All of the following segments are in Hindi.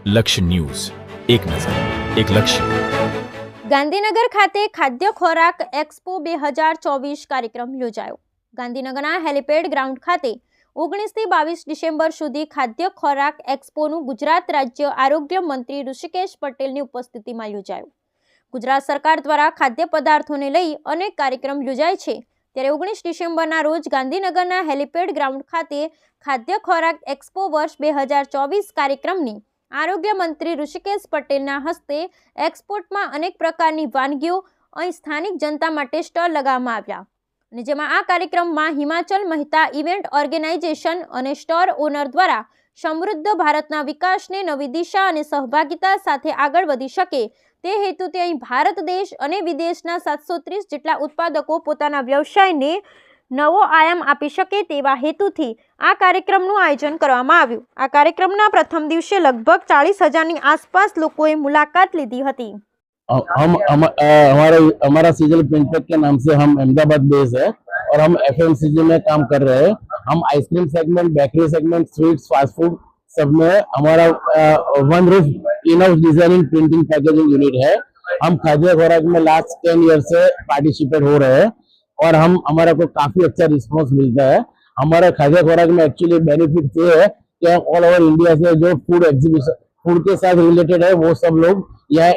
લક્ષ્ય ન્યૂઝ, એક નજર, એક લક્ષ્ય. ગાંધીનગર ખાતે ખાદ્ય ખોરાક એક્સપો 2024 કાર્યક્રમ યોજાયો. ગાંધીનગરના હેલિપેડ ગ્રાઉન્ડ ખાતે 19 થી 22 ડિસેમ્બર સુધી ખાદ્ય ખોરાક એક્સપોનું ગુજરાત રાજ્ય આરોગ્ય મંત્રી ઋષિકેશ પટેલની ઉપસ્થિતિમાં યોજાયું. ગુજરાત સરકાર દ્વારા ખાદ્ય પદાર્થોને લઈ અનેક કાર્યક્રમ યોજાય છે, ત્યારે 19 ડિસેમ્બરના રોજ ગાંધીનગરના હેલિપેડ ગ્રાઉન્ડ ખાતે ખાદ્ય ખોરાક એક્સપો વર્ષ 2024 કાર્યક્રમની આરોગ્ય મંત્રી ઋષિકેશ પટેલના હસ્તે એક્સપોર્ટમાં અનેક પ્રકારની વાનગીઓ અહીં સ્થાનિક જનતા માટે સ્ટોલ લગાવવામાં આવ્યા, અને જેમાં આ કાર્યક્રમમાં હિમાચલ મહેતા ઇવેન્ટ ઓર્ગેનાઇઝેશન અને સ્ટોર ઓનર દ્વારા સમૃદ્ધ ભારતના વિકાસને નવી દિશા અને સહભાગિતા સાથે આગળ વધી શકે તે હેતુથી અહીં ભારત દેશ અને વિદેશના 730 જેટલા ઉત્પાદકો પોતાના વ્યવસાયને નવો આયામ આપી શકે તેવા હેતુથી આ કાર્યક્રમનું આયોજન કરવામાં આવ્યું. આ કાર્યક્રમના પ્રથમ દિવસે લગભગ 40,000ની આસપાસ લોકોએ मुलाकात લીધી હતી. हमारा सीजल प्रिंटेक के नाम से हम अहमदाबाद बेस है और हम एफएमसीजी में काम कर रहे हैं. हम ice cream segment, bakery segment, sweets, fast food सब में हमारा one roof in house designing, printing, packaging unit है. हम खाद्य खुराक में लास्ट 10 ईयर से पार्टिसिपेट हो रहे हैं और हमारा को काफी अच्छा रिस्पॉन्स मिलता है. हमारा खाद्य खुराक में एक्चुअली बेनिफिट ये है कि ऑल ओवर इंडिया से जो फूड एग्जीबिशन, फूड के साथ रिलेटेड है, वो सब लोग यहाँ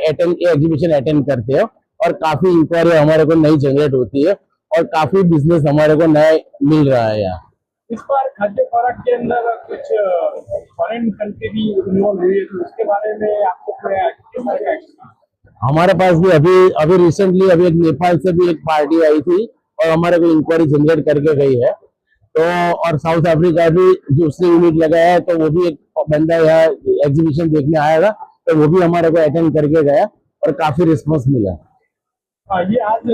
एग्जीबिशन अटेंड करते हैं और काफी इंक्वायरी हमारे को नई जनरेट होती है और काफी बिजनेस हमारे को नया मिल रहा है यहाँ. इस बार खाद्य खुराक के अंदर कुछ फॉरेन कंट्री भी इन्वॉल्व हुई है, तो उसके बारे में आपको क्या? हमारे पास भी अभी रिसेंटली अभी एक नेपाल से भी एक पार्टी आई थी और हमारे को इंक्वायरी जनरेट करके गई है. तो और साउथ अफ्रीका भी जो उसने यूनिट लगाया है, तो वो भी एक बंदा यहाँ एग्जीबिशन देखने आया था, तो वो भी हमारे को अटेंड करके गया और काफी रिस्पॉन्स मिला. ये आज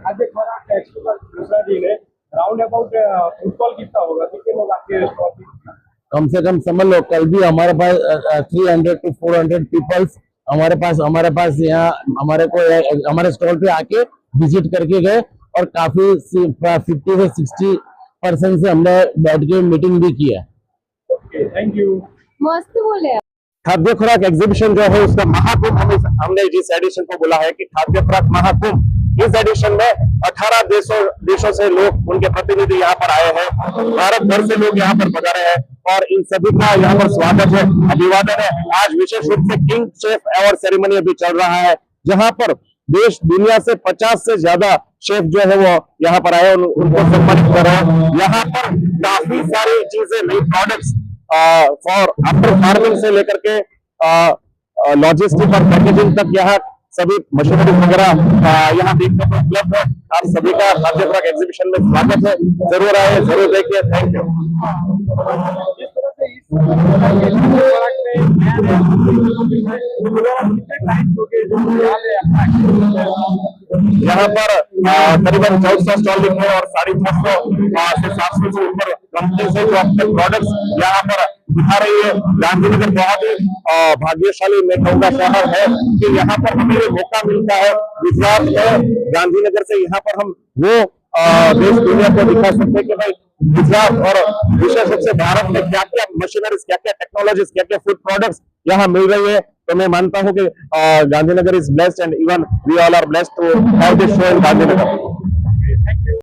खाद्य खुराक एक्सपो का दूसरा दिन है. राउंड अबाउट फुटबॉल कितना होगा, कितने लोग आपके स्टॉल पे? कम से कम समझ लो कल भी हमारे पास 300 to 400 पीपल्स हमारे पास यहाँ हमारे स्टॉल पे आके विजिट करके गए और काफी 50 से 60% से हमने बैठ के मीटिंग भी किया. Thank you. मस्त बोले. खाद्य खुराक एग्जीबिशन जो है उसका महाकुंभ हमने जिस एडिशन को बोला है कि खाद्य खुराक महाकुंभ, इस एडिशन में 18 देशों से लोग, उनके प्रतिनिधि यहाँ पर आए हैं. भारत भर से लोग यहाँ पर पधारे हैं और इन सभी का यहाँ पर स्वागत है, अभिवादन है. आज विशेष रूप से किंग शेफ अवार्ड सेरेमनी अभी चल रहा है, जहाँ पर देश दुनिया से 50 से ज्यादा शेफ जो है वो यहाँ पर आए, उनको सम्मानित कर रहे हैं. यहाँ पर काफी सारी चीजें, नई प्रोडक्ट्स फॉर आफ्टर फार्मिंग से लेकर के लॉजिस्टिक और पैकेजिंग तक यहाँ सभी मशीनरी वगैरह यहाँ देखने को उपलब्ध है. आप सभी का खाद्य खुराक एग्जीबिशन में स्वागत है. जरूर आए, जरूर देखिए. Thank you. यहाँ पर करीबन 1400 स्टॉल लिखे और 650 से 700 से ऊपर कंपनी से जो अपने प्रोडक्ट्स यहाँ पर दिखा रही है. गांधीनगर बहुत ही भाग्यशाली मैं कहूँगा शहर है कि यहाँ पर हमें ये मौका मिलता है. गुजरात में गांधीनगर से यहाँ पर हम वो देश दुनिया को दिखा सकते हैं कि भाई गुजरात और विशेष रूप से भारत में क्या क्या मशीनरीज, क्या क्या टेक्नोलॉजीज, क्या क्या फूड प्रोडक्ट्स यहाँ मिल रही है. तो मैं मानता हूँ कि Gandhinagar is blessed and even we all are blessed to have this show in Gandhinagar.